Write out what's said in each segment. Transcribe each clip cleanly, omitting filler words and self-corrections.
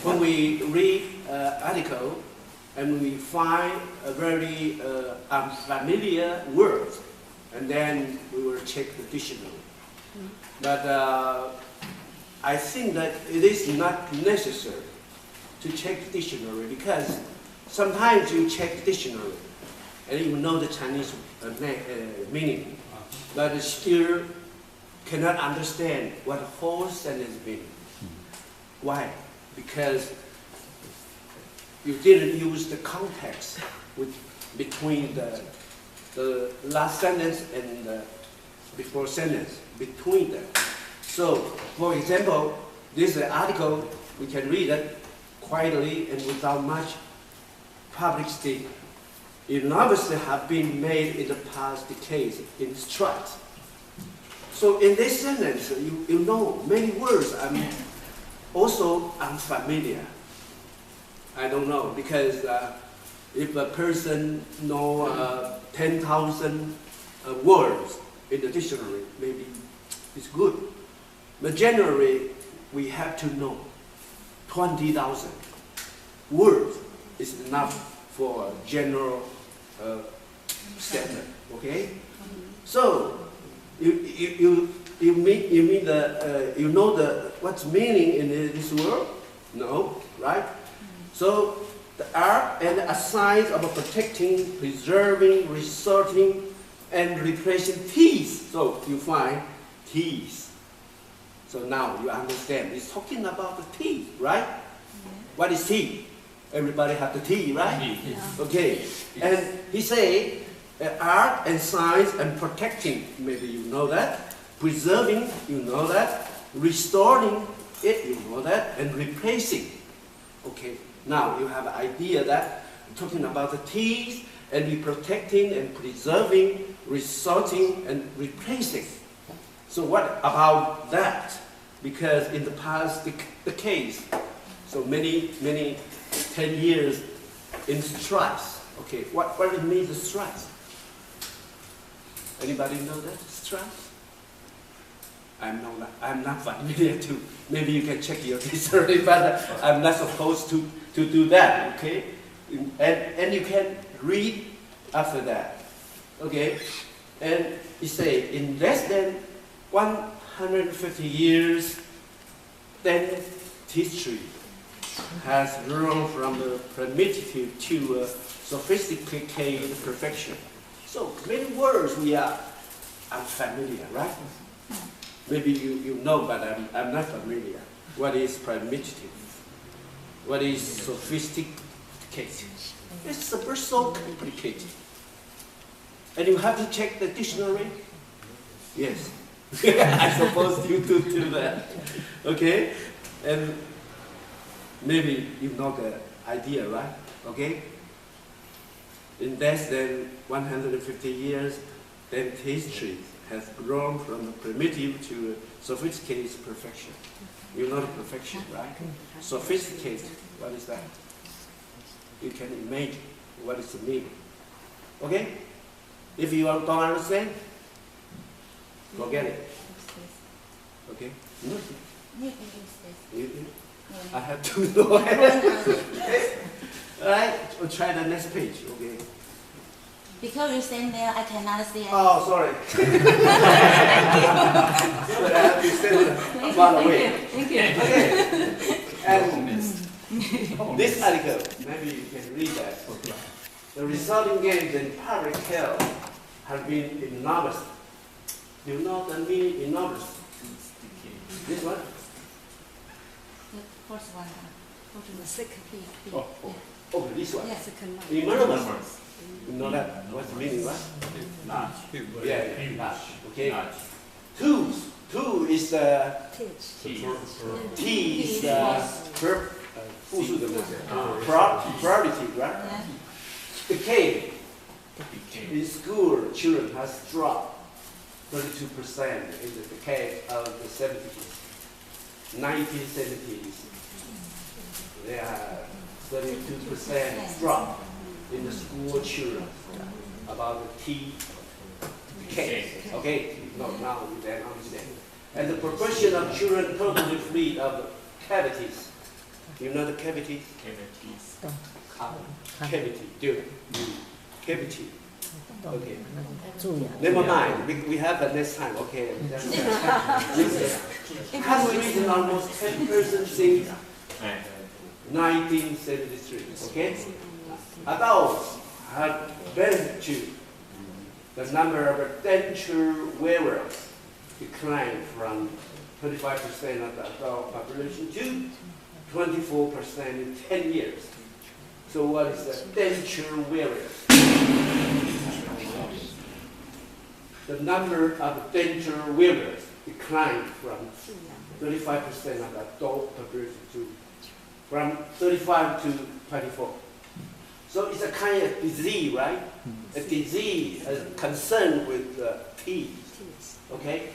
when we read article and we find a very unfamiliar word, and then we will check the dictionary. But I think that it is not necessary to check the dictionary, because sometimes you check the dictionary and you know the Chinese meaning, but still cannot understand what the whole sentence means. Why? Because you didn't use the context between the last sentence and the before sentence, between them. So, for example, this article, we can read it quietly and without much public statement. Enormously have been made in the past decades in strides. So in this sentence, you know many words are also unfamiliar. I don't know, because if a person knows 10,000 words in the dictionary, maybe it's good. But generally, we have to know 20,000 words is enough for a general standard. Okay? So you mean the you know what's meaning in this word? No, right? So the art and a science of protecting, preserving, resorting, and replacing teeth. So you find teeth. So now you understand. It's talking about the teeth, right? Yeah. What is teeth? Everybody have the teeth, right? Yeah. Okay. And he say art and science and protecting. Maybe you know that. Preserving, you know that. Restoring it, you know that. And replacing. Okay. Now you have an idea that we're talking about the teeth and we protecting and preserving, resorting and replacing. So what about that? Because in the past, the case, so many 10 years in strikes. Okay, what it means the strikes? Anybody know that strikes? I'm not familiar too. Maybe you can check your dictionary, but I'm not supposed to do that. Okay, and you can read after that. Okay, and you say in less than 150 years, then history has grown from the primitive to sophisticated perfection. So many words we are unfamiliar, right? Maybe you know, but I'm not familiar. What is primitive? What is sophisticated? It's so complicated. And you have to check the dictionary? Yes. I suppose you do that. Okay? And maybe you know the idea, right? Okay? In less than 150 years, then history has grown from the primitive to sophisticated perfection. You know the perfection, right? Sophisticated, what is that? You can imagine what is the meaning. Okay? If you don't understand, forget it. Okay? I have to know. Alright, we'll try the next page. Okay. Because you stand there, I cannot see anything. Oh, sorry. Sorry, I have to stand far away. Thank you. Okay. And this article, maybe you can read that. The resulting gains in public health have been enormous. You know the meaning enormous? This one? The first one. The second page. Oh, this one? Yes, second one. Enormous. You know that? What's the meaning, right? Large. Yeah, large. Okay. Two is T is verb, priority, right? The K in school, children has dropped 32% in the decade of the 70s, 1970s. There are 32% drop in the school children about the K. Okay, no, now you then understand. And the proportion of children totally free of cavities You know the cavity? Cavities. Cavity. Do. Cavity. Okay. 蛀牙。 Never mind. We have the next time. Okay. Has written almost 10% since 1973. Okay. Adults had benefited. The number of denture wearers declined from 35% of the adult population to 24% in 10 years. So what is the denture wearers? The number of denture wearers declined from 35% of the adult population to from 35 to 24. So it's a kind of disease, right? A disease concerned with the teeth. Okay?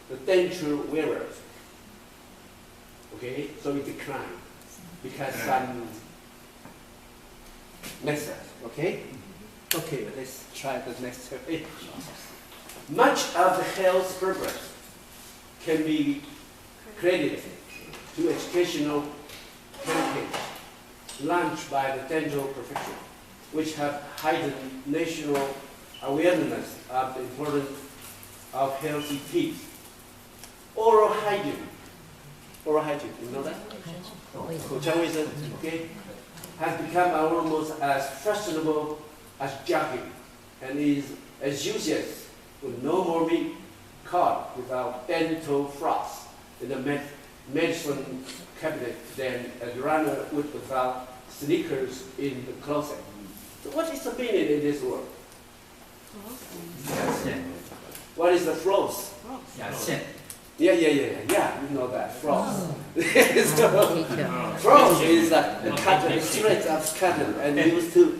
The denture wearers. Okay? So it declined because some next. Okay? Okay, let's try the next page. Much of the health progress can be credited to educational campaigns launched by the dental profession, which have heightened national awareness of the importance of healthy teeth. Oral hygiene, you know that? 口腔卫生, okay, has become almost as fashionable as jogging and is as useless with no more meat caught without dental floss in the medicine cabinet than a runner would without sneakers in the closet. So what is the meaning in this word? What is the floss? Yeah, you know that, floss. So, floss is a cotton, a thread of cotton and used to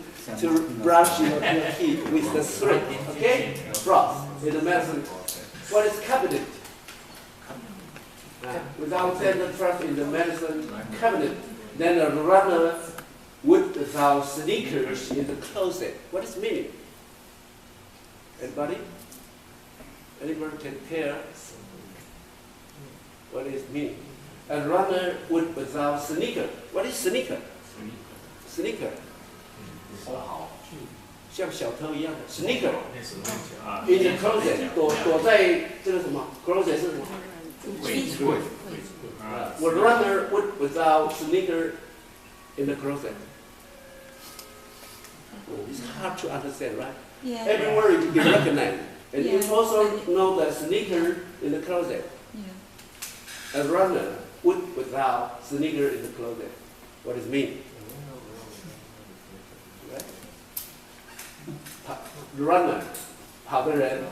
brush your teeth with the thread, okay? Floss in the medicine. What is cabinet? Without dental floss in the medicine cabinet, then a runner would without sneakers in the closet. What is meaning? Anybody? Anybody can tell what is meaning? A runner would without sneaker. What is sneaker? Sneaker. 像小偷一样的 sneaker in the closet 躲在这个什么 closet 是什么？柜子。Would runner would without sneaker in the closet. It's hard to understand, right? Yeah. Every word you can recognize, and you Yeah. also know the sneaker in the closet. Yeah. A runner would without sneaker in the closet. What does it mean? Runner, 跑的人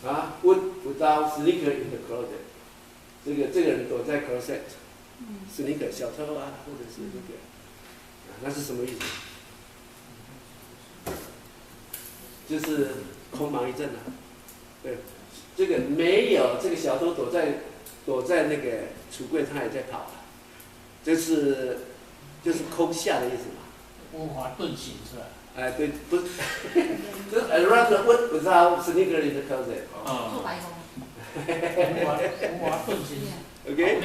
啊 would without sneaker in the closet. 这个人躲在 closet， sneaker 小偷啊，或者是那个，那是什么意思？就是空忙一阵啊。对，这个没有这个小偷躲在那个橱柜，他也在跑啊，就是空下的意思嘛。无法遁形是吧？对，不是，就是 a runner would without sneaker in the closet. 做白工。无法遁形。Okay.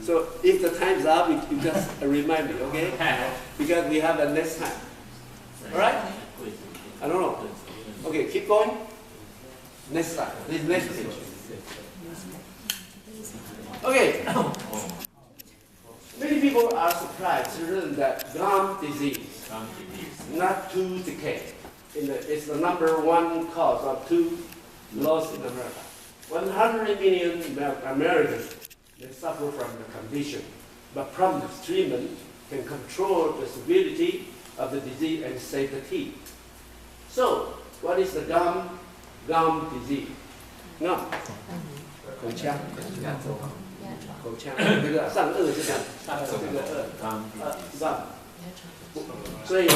So if the time's up, you just remind me, okay? Because we have a next time. All right? I don't know. Okay, keep going. Next time. This next page. Okay. Many people are surprised to learn that gum disease, not tooth decay, is the #1 cause of tooth loss in America. 100 million Americans may suffer from the condition, but prompt treatment can control the severity of the disease and save the teeth. So, what is the gum disease? Gum. 口腔，口腔，这个上颚就讲，这个gum。所以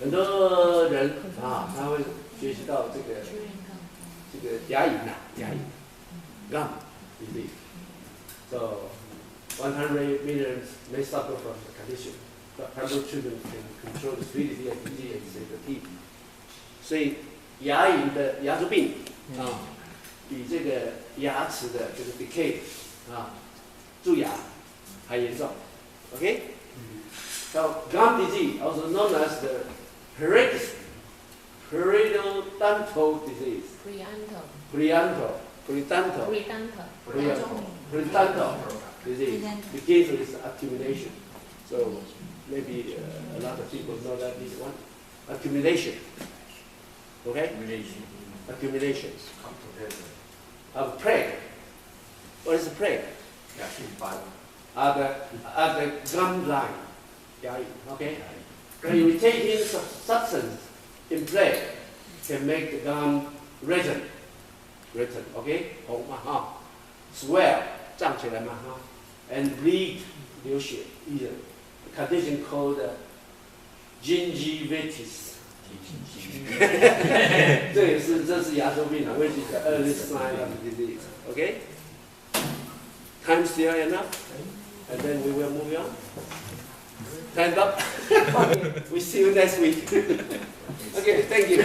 很多人啊，他会学习到这个牙龈呐，牙龈 gum disease. So 100 million may suffer from the condition, but proper treatment can control the severity of disease and save the teeth. 所以牙龈的牙周病啊，比这个牙齿的这个 decay 啊，蛀牙还严重。OK？ So gum disease, also known as the periodontal disease. Periodontal disease begins with accumulation. So maybe a lot of people know that this one. Accumulation. Okay? Accumulation of plaque. What is the plaque? At the gum line. Okay? When you take in substance in plaque, can make the gum redden, okay? Swell, 胀起来嘛哈 and bleed, 流血 either. A condition called gingivitis. 这是牙周病啊 which is the early sign of the disease. Okay? Time still enough? And then we will move on. Stand up. We see you next week. Okay, thank you.